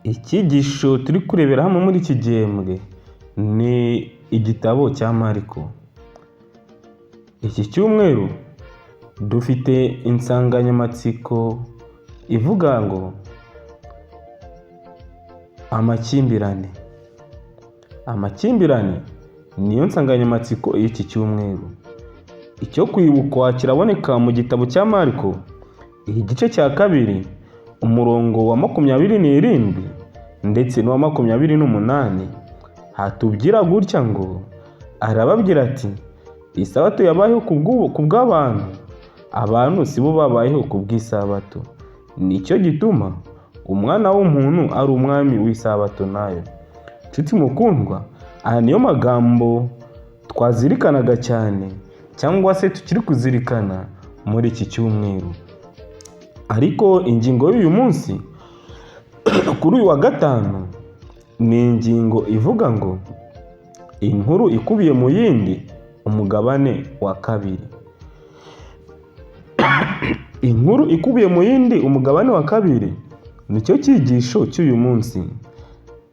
Icyigisho turi kurebera hamwe muri iki gihembwe ni igitabo cya Mariko. Iki cyumweru dufite insanganyamatsiko ivuga ngo amakimbirane. Amakimbirane niyo nsanganyamatsiko y'iki cyumweru. Icyo kwibukwa kiraboneka mu gitabo cya Mariko, igice cya 2, umurongo wa 27 ndetse n'uwa 28. Hatubwira gutya ngo, arababwira ati, isabato yabayeho ku bw'abantu, abantu si bo babayeho ku bw'isabato. Nicyo gituma umwana w'umuntu ari umwami w'isabato nayo. Nshuti mukundwa, aya niyo magambo twazirikanaga cyane cyangwa se tukiri kuzirikana muri iki cyumweru. Ariko ingingo y'uyu munsi kuri uyu wa 5 ni ingingo ivuga ngo inkuru ikubiye mu yindi, umugabane wa 2. Inkuru ikubiye mu yindi, umugabane wa 2 nicyo cyigisho cy'uyu munsi.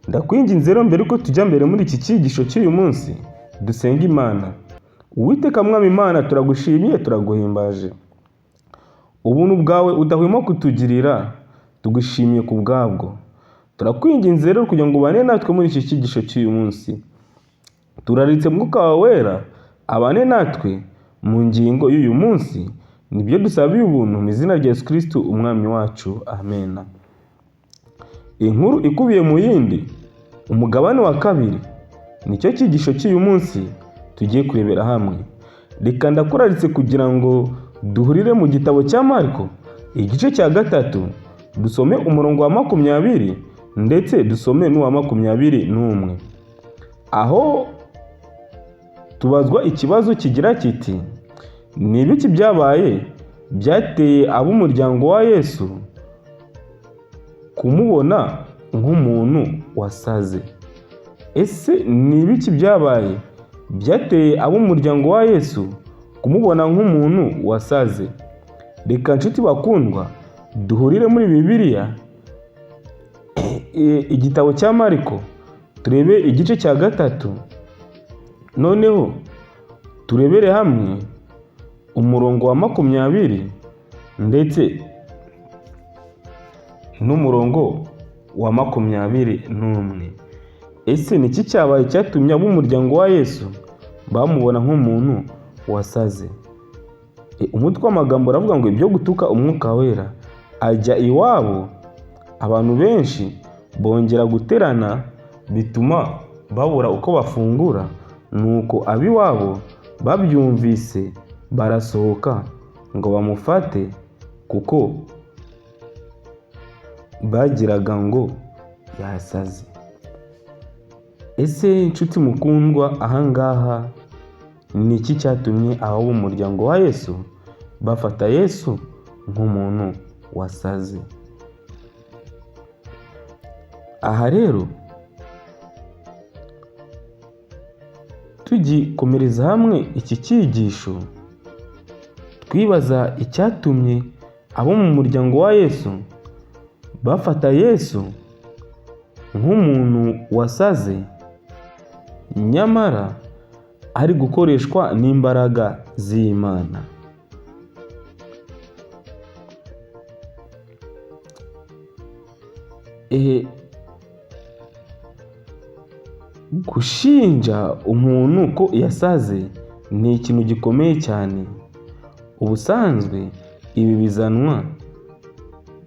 Ndakwinginze rero mbere ko tujya mbere muri iki cyigisho cy'uyu munsi, dusenga Imana. Uwiteka Mwami Imana, turagushimiye, turaguhimbaje. Ubuntu bwawe udahwema kutugirira, tugushimiye ku bwabwo. Turakwinginze rero kugira ngo ubane natwe muri iki cyigisho cy'uyu munsi. Turaritse Mwuka wawe wera abane natwe mu ngingo y'uyu munsi. Nibyo dusabiye ubuntu mu izina rya Yesu Kristo umwami wacu, amen. Inkuru ikubiye mu yindi, umugabane wa 2 nicyo cyigisho cy'uyu munsi tugiye kurebera hamwe. Reka ndakuraritse kugira ngo duhurire mu gitabo cya Mariko, igice cya 3, dusome umurongo wa 20 ndetse dusome n'uwa 21. Aho tubazwa ikibazo kigira kiti, ni ibiki byabaye byateye ab'umuryango wa Yesu kumubona nk'umuntu wasaze? Ese ni ibiki byabaye byateye ab'umuryango wa Yesu kumubona nk'umuntu wasaze? Reka nshuti bakundwa, duhurire muri Bibiliya, igitabo cya Mariko, turebe igice cya 3, noneho turebere hamwe umurongo wa 20 ndetse n'umurongo wa 21. Ese ni iki cyabaye cyatumye ab'umuryango wa Yesu bamubona nk'umuntu wasaze? Umutwe w'amagambo uravuga ngo ibyo gutuka umwuka wera ajya iwabo. Abantu benshi bongera guterana bituma babura uko bafungura. Nuko ab'iwabo babyumvise barasohoka ngo bamufate, kuko bagiraga ngo yasaze. Ese nshuti mukundwa, ahangaha ni iki cyatumye abo mu muryango wa Yesu bafata Yesu nk'umuntu wasaze? Aha rero tugikomereza hamwe iki cyigisho, twibaza icyatumye abo mu muryango wa Yesu bafata Yesu nk'umuntu wasaze, nyamara ari gukoreshwa n'imbaraga z'Imana. Gushinja umuntu ko yasaze ni ikintu gikomeye cyane. Ubusanzwe ibi bizanwa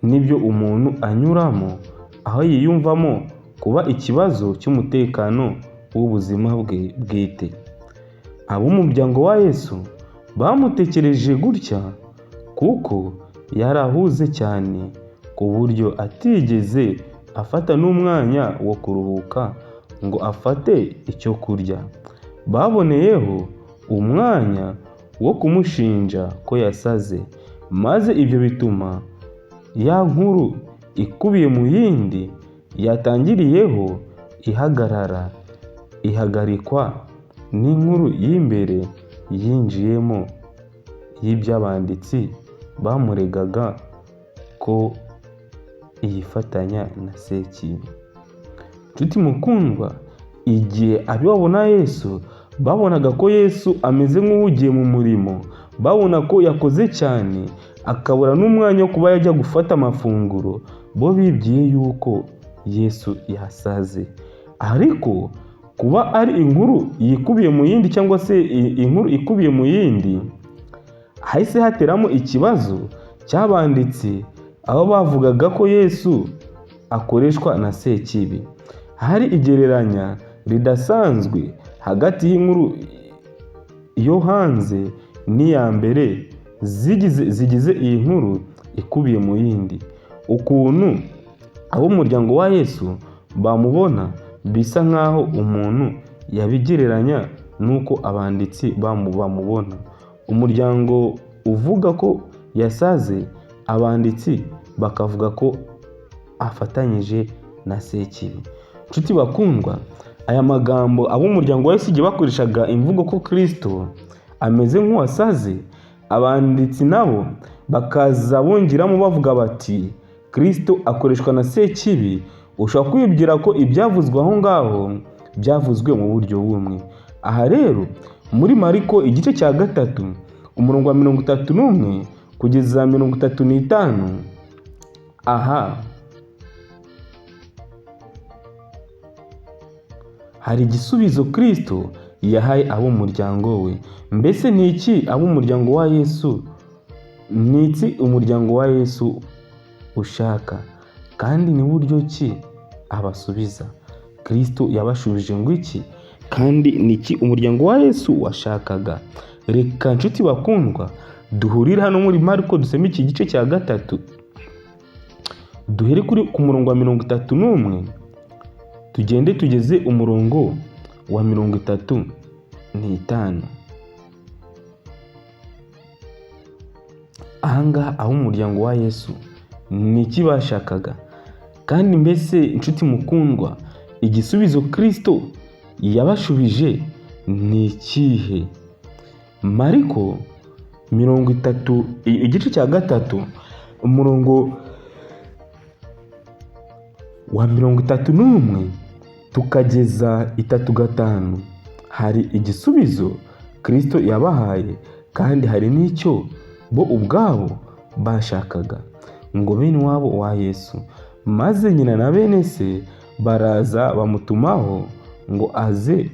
n'ibyo umuntu anyuramo, aho yiyumvamo kuba ikibazo cy'umutekano w'ubuzima bwe bwite. Ab'umuryango wa Yesu bamutekereje gutya kuko yarahuze cyane ku buryo atigeze afata n'umwanya wo kuruhuka ngo afate icyo kurya. Baboneyeho umwanya wo kumushinja ko yasaze, maze ibyo bituma ya nkuru ikubiye mu yindi yatangiriyeho ihagarikwa n'inkuru y'imbere yinjiyemo y'iby'abanditsi bamuregaga ko yifatanya na Sekibi. Nshuti mukundwa, igihe ababona Yesu babonaga ko Yesu ameze nk'uhugiye mu murimo, babona ko yakoze cyane akabura n'umwanya wo kuba yajya gufata amafunguro, bo bibwiye yuko Yesu yasaze. Ariko kuba ari inkuru yikubiye mu yindi cyangwa se inkuru ikubiye mu yindi, hahise hateramo ikibazo cy'abanditsi aho bavugaga ko Yesu akoreshwa na Sekibi. Hari igereranya ridasanzwe hagati y'inkuru yo hanze n'iya mbere zigize iyi nkuru ikubiye mu yindi. Ukuntu ab'umuryango wa Yesu bamubona bisa nk'aho umuntu yabigereranya n'uko abanditsi bamubona. Umuryango uvuga ko yasaze, abanditsi bakavuga ko afatanyije na Sekibi. Nshuti bakundwa, aya magambo ab'umuryango wa Yesu igihe bakoreshaga imvugo ko Kristo ameze nk'uwasaze, abanditsi nabo bakaza bongeramo bavuga bati Kristo akoreshwa na Sekibi. Ushobora kwibwira ko ibyavuzwe aho ngaho byavuzwe mu buryo bumwe. Aha rero muri Mariko igice cya 3 umurongo wa 31 kugeza 35, aha hari igisubizo Kristo yahaye ab'umuryango we. Mbese ni iki ab'umuryango wa Yesu, ni iki umuryango wa Yesu ushaka, kandi ni buryo ki abasubiza? Kristo yabashubije ngo iki, kandi ni iki umuryango wa Yesu washakaga? Reka nshuti bakundwa duhurire hano muri Mariko dusome iki gice cya 3, duhere ku murongo wa 31 tugende tugeze umurongo wa 35. Ahangaha ab'umuryango wa Yesu ni iki bashakaga, kandi mbese inshuti mukundwa igisubizo Kristo yabashubije ni ikihe? Mariko 30 igice cya 3 umurongo wa 31 tukageza 35 hari igisubizo Kristo yabahaye, kandi hari n'icyo bo ubwabo bashakaga. Ngo bene wabo wa Yesu maze nyina na bene se baraza bamutumaho ngo aze,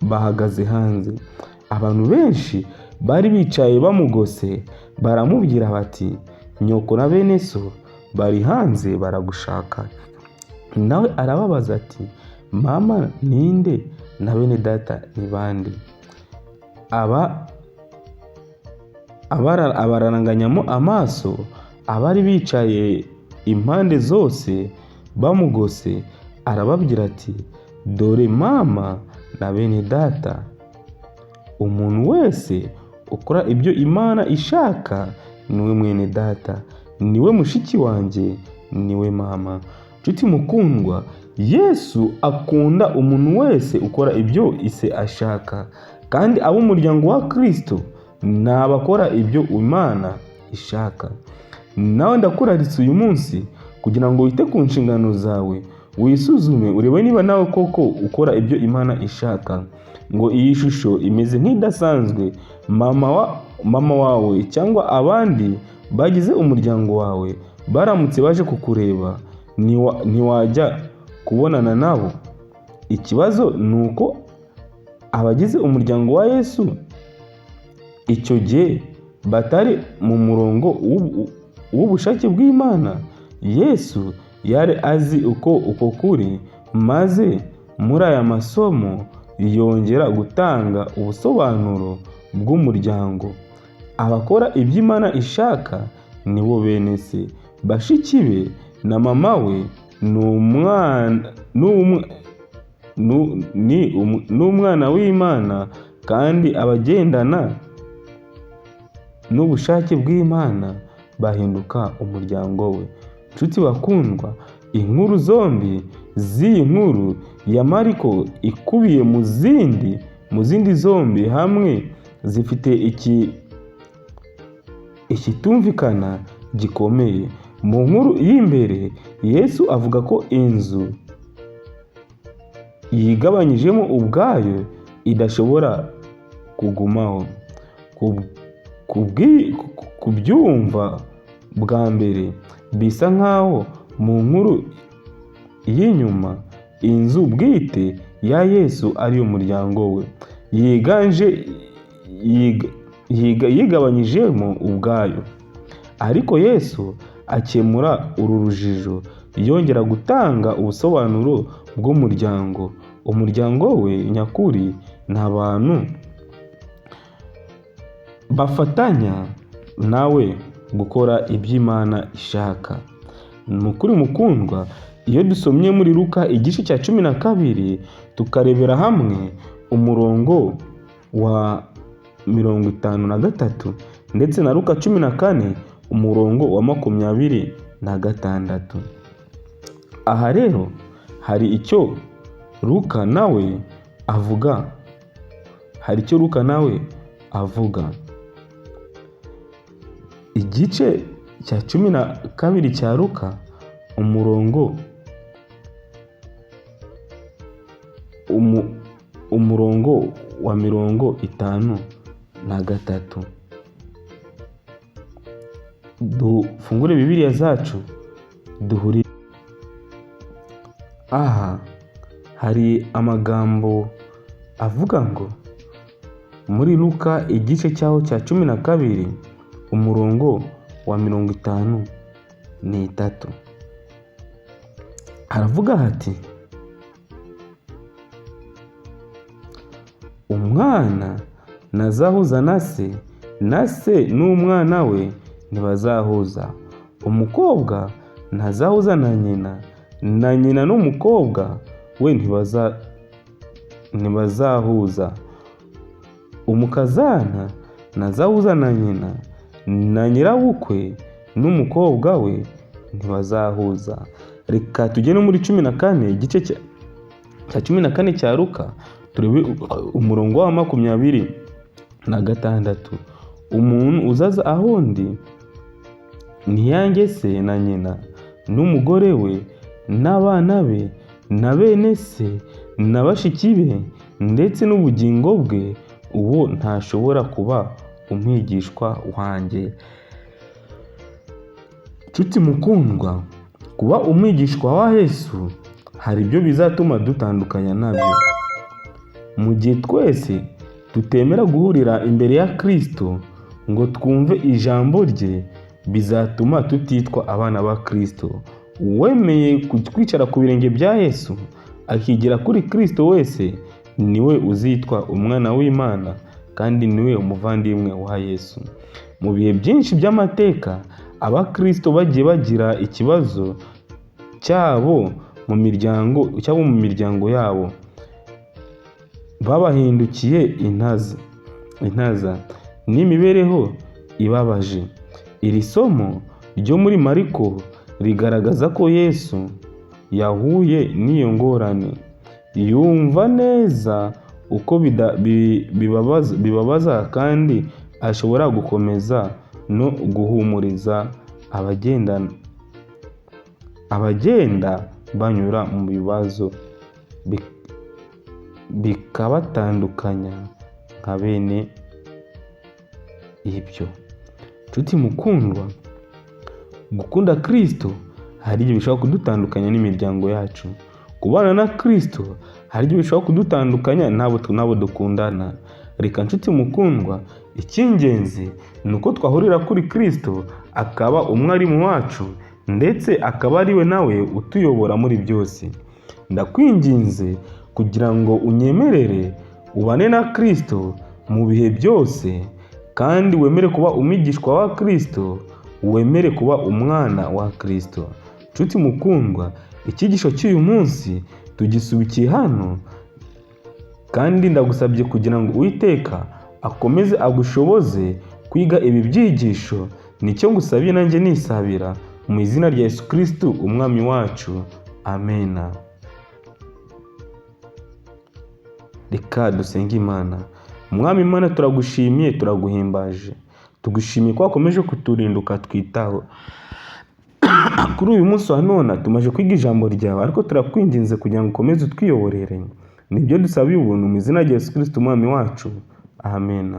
bahagaze hanze. Abantu benshi bari bicaye bamugose, baramubwira bati nyoko na bene so bari hanze baragushaka. Nawe arababaza ati mama ninde na bene data ni bande? Abararanganyamo amaso abari bicaye impande zose bamugose, arababwira ati dore mama na bene data. Umuntu wese ukora ibyo Imana ishaka niwe mwene data, niwe mushiki wanjye, niwe mama. Nshuti mukundwa, Yesu akunda umuntu wese ukora ibyo ise ashaka, kandi ab'umuryango wa Kristo ni abakora ibyo Imana ishaka. Nawe ndakuraritse uyu munsi kugira ngo wite ku nshingano zawe, wisuzume urebe niba nawe koko ukora ibyo Imana ishaka. Ngo iyi shusho imeze nk'idasanzwe, mama wawe cyangwa abandi bagize umuryango wawe baramutse baje kukureba, ntiwajya kubonana nabo? Ikibazo ni uko abagize umuryango wa Yesu icyo gihe batari mu murongo w'ubushake bw'Imana. Yesu yari azi uko kuri, maze muri aya masomo yongera gutanga ubusobanuro bw'umuryango. Abakora ibyo Imana ishaka nibo bene se, bashiki be na mama we n'umwana w'Imana, kandi abagendana n'ubushake bw'Imana bahinduka umuryango we. Nshuti bakundwa, inkuru zombi z'iyi nkuru ya Mariko ikubiye mu zindi zombi hamwe zifite ikitumvikana gikomeye. Mu nkuru y'imbere Yesu avuga ko inzu yigabanyijemo ubwayo idashobora kugumaho. Kubyumva bwa mbere bisa nkaho mu nkuru y'inyuma inzu bwite ya Yesu ari umuryango we yigabanyijemo ubwayo. Ariko Yesu akemura uru rujijo yongera gutanga ubusobanuro bw'umuryango. Umuryango we nyakuri ni abantu bafatanya nawe gukora ibyo Imana ishaka. Mukuri mukundwa, iyo dusomye muri Luka igice cya 12 tukarebera hamwe umurongo wa 53 ndetse na Luka 14 umurongo wa 26. Aha rero hari icyo Luka nawe avuga. Igice cya 12 cya Luka umurongo wa 53. Dufungure Bibiliya zacu duhurire. Aha hari amagambo avuga ngo muri Luka igice cyaho cya 12 umurongo wa 53 haravuga hati: umwana ntazahuza na se n'umwana we ntibazahuza. Umukobwa ntazahuza na nyina n'umukobwa we ntibazahuza. Umukazana ntazahuza na nyirabukwe n'umukobwa we ntibazahuza. Reka tujye no muri 14 igice cya 14 cya Luka turebe umurongo wa 26. Umuntu uzaza ahondi ntiyange se na nyina n'umugore we n'abana be na bene se na bashiki be ndetse n'ubugingo bwe, uwo ntashobora kuba umwigishwa wanjye. Nshuti mukundwa, kuba umwigishwa wa Yesu hari ibyo bizatuma dutandukanya nabyo. Mu gihe twese tutemera guhurira imbere ya Kristo ngo twumve ijambo rye, bizatuma tutitwa abana ba Kristo. Uwemeye kwicara ku birenge bya Yesu akigira kuri Kristo wese niwe uzitwa umwana w'Imana kandi niwe umuvandimwe wa Yesu. Mu bihe byinshi by'amateka abakristo bagiye bagira ikibazo cyabo mu miryango yabo, babahindukiye intaza n'imibereho ibabaje. Iri somo ryo muri Mariko rigaragaza ko Yesu yahuye n'iyo ngorane, yumva neza uko bibabaza kandi ashobora gukomeza no guhumuriza abagenda banyura mu bibazo bikabatandukanya nka bene ibyo. Nshuti mukundwa, gukunda Kristo hari igihe bishobora kudutandukanya n'imiryango yacu. Kubana na Kristo hari igihe bishobora kudutandukanya n'abo dukundana. Reka nshuti mukundwa, icy'ingenzi ni uko twahurira kuri Kristo akaba umwarimu wacu ndetse akaba ari we nawe utuyobora muri byose. Ndakwinginze kugira ngo unyemerere ubane na Kristo mu bihe byose kandi wemere kuba umwigishwa wa Kristo, wemere kuba umwana wa Kristo. Nshuti mukundwa, icyigisho cy'uyu munsi tugisubikiye hano kandi ndagusabye kugira ngo Uwiteka akomeze agushoboze kwiga ibi byigisho. Nicyo ngusabye nanjye nisabira mu izina rya Yesu Kristo umwami wacu. Amena. Reka dusenge Imana. Mwami Imana, turagushimiye, turaguhimbaje, tugushimiye ko wakomeje kuturinda ukatwitaho. Kuri uyu munsi wa none tumaze kwiga ijambo ryawe, ariko turakwinginze kugira ngo ukomeze utwiyoborere. Nibyo dusabiye ubuntu mu izina rya Yesu Kristo umwami wacu. Amen.